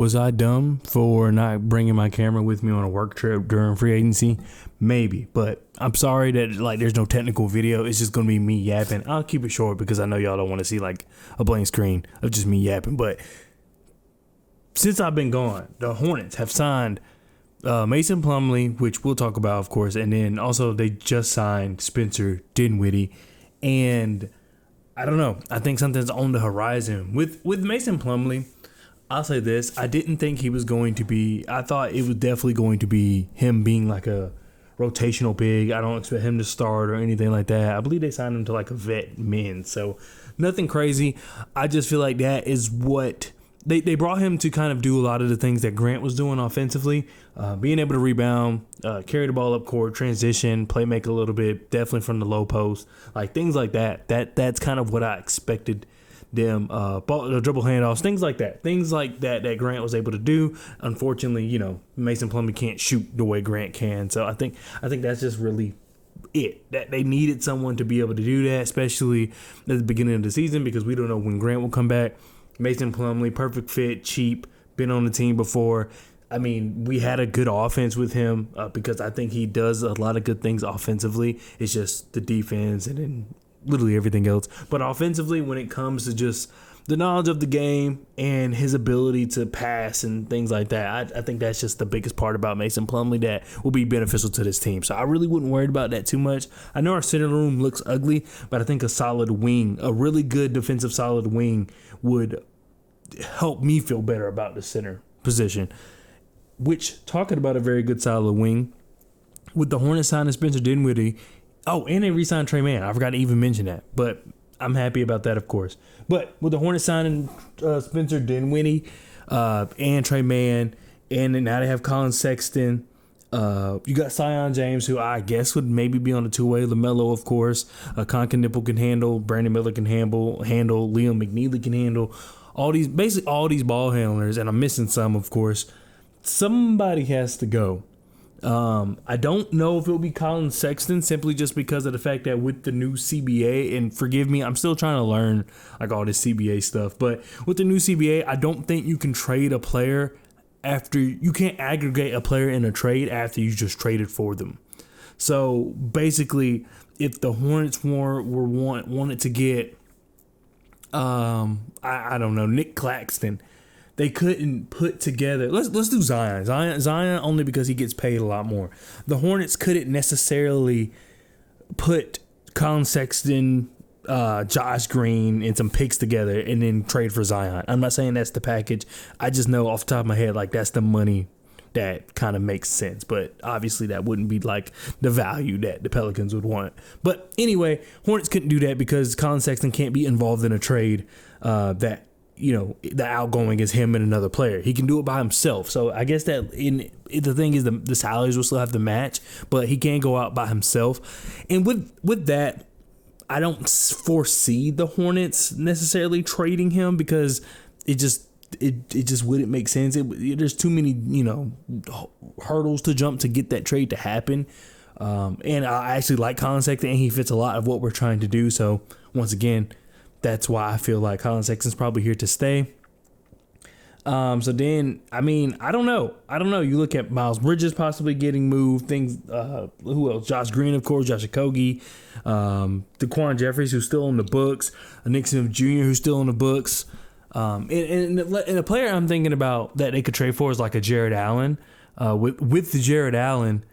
Was I dumb for not bringing my camera with me on a work trip during free agency? Maybe, but I'm sorry that there's no technical video. It's just gonna be me yapping. I'll keep it short because I know y'all don't want to see a blank screen of just me yapping. But since I've been gone, the Hornets have signed Mason Plumlee, which we'll talk about, of course, and then also they just signed Spencer Dinwiddie, and I don't know. I think something's on the horizon with Mason Plumlee. I'll say this. I didn't think he was going to be. I thought it was definitely going to be him being like a rotational big. I don't expect him to start or anything like that. I believe they signed him to a vet min. So nothing crazy. I just feel like that is what they brought him to kind of do a lot of the things that Grant was doing offensively. Being able to rebound, carry the ball up court, transition, play make a little bit, definitely from the low post. Things like that. That's kind of what I expected them, dribble handoffs, things like that that Grant was able to do. Unfortunately, Mason Plumlee can't shoot the way Grant can. So I think that's just really it. That they needed someone to be able to do that, especially at the beginning of the season, because we don't know when Grant will come back. Mason Plumlee, perfect fit, cheap, been on the team before. I mean, we had a good offense with him because I think he does a lot of good things offensively. It's just the defense and then literally everything else. But offensively, when it comes to just the knowledge of the game and his ability to pass and things like that, I think that's just the biggest part about Mason Plumlee that will be beneficial to this team. So I really wouldn't worry about that too much. I know our center room looks ugly, but I think a solid wing, a really good defensive solid wing, would help me feel better about the center position. Which, talking about a very good solid wing, with the Hornets signing Spencer Dinwiddie. Oh, and they re-signed Tre Mann. I forgot to even mention that. But I'm happy about that, of course. But with the Hornets signing Spencer Dinwiddie and Tre Mann, and then now they have Collin Sexton. You got Zion James, who I guess would maybe be on a two-way. LaMelo, of course. Nipple can handle. Brandon Miller can handle. Liam McNeely can handle. Basically all these ball handlers, and I'm missing some, of course. Somebody has to go. I don't know if it'll be Collin Sexton, simply just because of the fact that with the new CBA, and forgive me, I'm still trying to learn all this CBA stuff, but with the new CBA, I don't think you can trade a player you can't aggregate a player in a trade after you just traded for them. So basically, if the Hornets wanted to get, I don't know, Nick Claxton, they couldn't put together. Let's do Zion. Zion only because he gets paid a lot more. The Hornets couldn't necessarily put Collin Sexton, Josh Green, and some picks together and then trade for Zion. I'm not saying that's the package. I just know off the top of my head, that's the money that kind of makes sense. But obviously that wouldn't be the value that the Pelicans would want. But anyway, Hornets couldn't do that because Collin Sexton can't be involved in a trade that, the outgoing is him and another player. He can do it by himself. So I guess that the thing is the salaries will still have to match, but he can't go out by himself. And with that, I don't foresee the Hornets necessarily trading him because it just wouldn't make sense. There's too many, hurdles to jump to get that trade to happen. And I actually like Collin Sexton, and he fits a lot of what we're trying to do. So once again, that's why I feel like Collin Sexton's probably here to stay. So then, I don't know. You look at Miles Bridges possibly getting moved. Things. Who else? Josh Green, of course. Josh Okogie. Daquan Jeffries, who's still on the books. Nick Smith Jr., who's still on the books. And a player I'm thinking about that they could trade for is a Jared Allen. With the Jared Allen,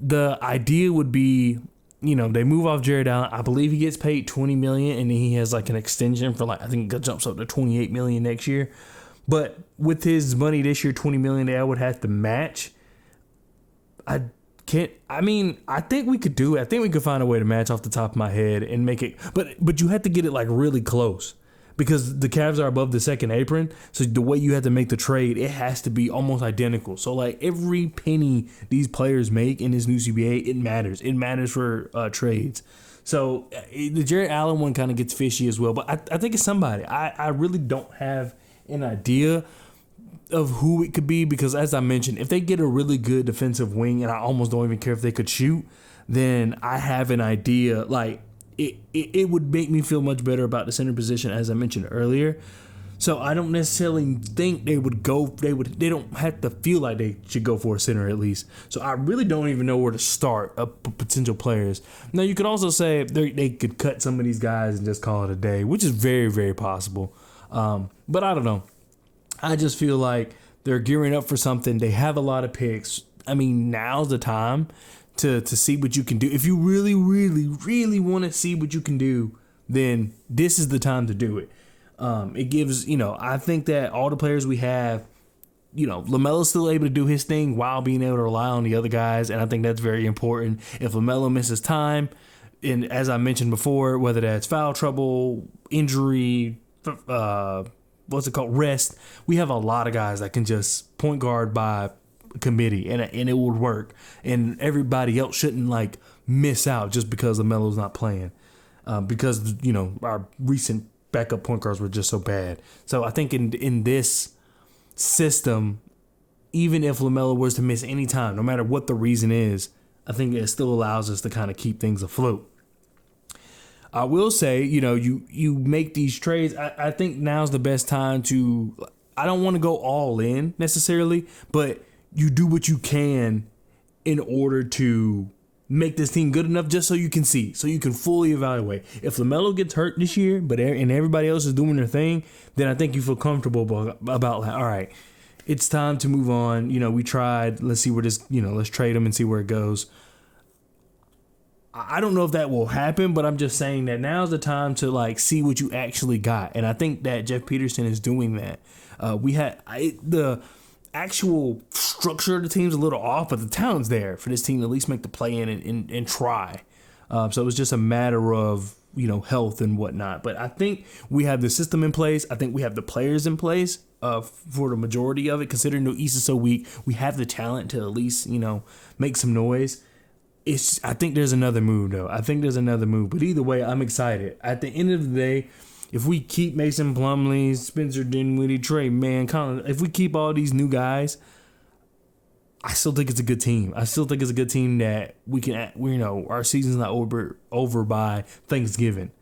the idea would be, they move off Jared Allen. I believe he gets paid $20 million, and then he has an extension for I think it jumps up to $28 million next year. But with his money this year, $20 million, I would have to match. I think we could do it. I think we could find a way to match off the top of my head and make it. But you have to get it really close because the Cavs are above the second apron. So the way you have to make the trade, it has to be almost identical. So every penny these players make in this new CBA, it matters. It matters for trades. So the Jared Allen one kind of gets fishy as well. But I think it's somebody. I really don't have an idea of who it could be because, as I mentioned, if they get a really good defensive wing, and I almost don't even care if they could shoot, then I have an idea. It would make me feel much better about the center position, as I mentioned earlier. So I don't necessarily think they don't have to feel like they should go for a center at least. So I really don't even know where to start potential players. Now you could also say they could cut some of these guys and just call it a day, which is very, very possible. But I don't know. I just feel like they're gearing up for something. They have a lot of picks. I mean, now's the time to see what you can do. If you really, really, really want to see what you can do, then this is the time to do it. It gives, I think that all the players we have, LaMelo's still able to do his thing while being able to rely on the other guys, and I think that's very important. If LaMelo misses time, and as I mentioned before, whether that's foul trouble, injury, rest, we have a lot of guys that can just point guard by committee, and it would work. And everybody else shouldn't miss out just because LaMelo's not playing, because our recent backup point guards were just so bad. So I think in this system, even if LaMelo was to miss any time, no matter what the reason is, I think it still allows us to kind of keep things afloat. I will say, you make these trades. I think now's the best time to. I don't want to go all in necessarily, but you do what you can in order to make this team good enough just so you can see, so you can fully evaluate. If LaMelo gets hurt this year, and everybody else is doing their thing, then I think you feel comfortable about all right, it's time to move on. We tried. Let's see where this, let's trade him and see where it goes. I don't know if that will happen, but I'm just saying that now's the time to see what you actually got. And I think that Jeff Peterson is doing that. The actual structure of the team's a little off, but the talent's there for this team to at least make the play in and try. So it was just a matter of, health and whatnot. But I think we have the system in place. I think we have the players in place for the majority of it, considering the East is so weak. We have the talent to at least, make some noise. I think there's another move, though. But either way, I'm excited. At the end of the day, if we keep Mason Plumlee, Spencer Dinwiddie, Tre Mann, Collin, if we keep all these new guys, I still think it's a good team. I still think it's a good team that we can, our season's not over by Thanksgiving.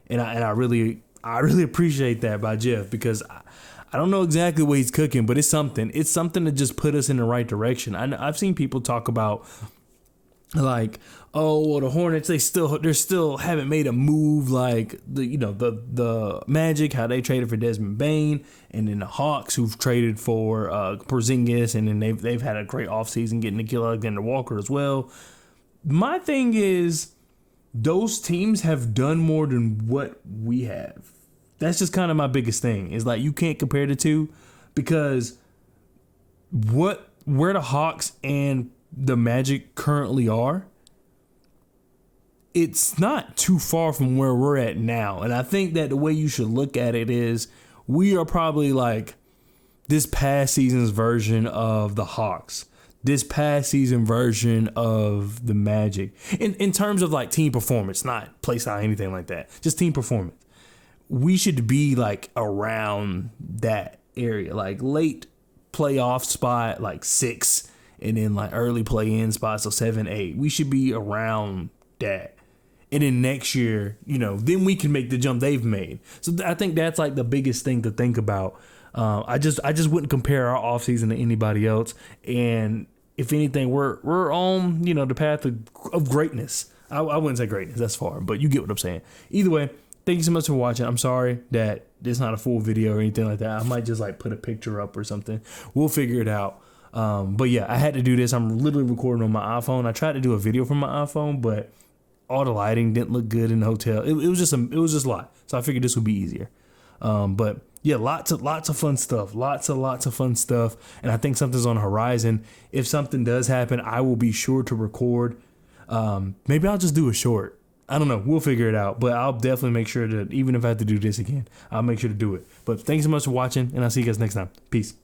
And I really appreciate that by Jeff, because I don't know exactly what he's cooking, but it's something. It's something to just put us in the right direction. I've seen people talk about the Hornets, they still haven't made a move like the Magic, how they traded for Desmond Bane, and then the Hawks, who've traded for Porzingis, and then they've had a great offseason getting Nickeil Alexander-Walker as well. My thing is, those teams have done more than what we have. That's just kind of my biggest thing. Is you can't compare the two, because where the Hawks and the Magic currently are, it's not too far from where we're at now. And I think that the way you should look at it is, we are probably this past season's version of the Hawks, this past season version of the Magic, in terms of team performance, not play style, anything like that, just team performance. We should be around that area, late playoff spot, 6, and then early play-in spots, so 7, 8. We should be around that. And then next year, then we can make the jump they've made. So I think that's the biggest thing to think about. I just wouldn't compare our offseason to anybody else. And if anything, we're on, the path of greatness. I wouldn't say greatness, that's far, but you get what I'm saying. Either way, thank you so much for watching. I'm sorry that it's not a full video or anything like that. I might just put a picture up or something. We'll figure it out. But yeah, I had to do this. I'm literally recording on my iPhone. I tried to do a video from my iPhone, but all the lighting didn't look good in the hotel. It was just a lot. So I figured this would be easier. But yeah, lots of fun stuff. Lots of fun stuff. And I think something's on the horizon. If something does happen, I will be sure to record. Maybe I'll just do a short. I don't know. We'll figure it out. But I'll definitely make sure that even if I have to do this again, I'll make sure to do it. But thanks so much for watching, and I'll see you guys next time. Peace.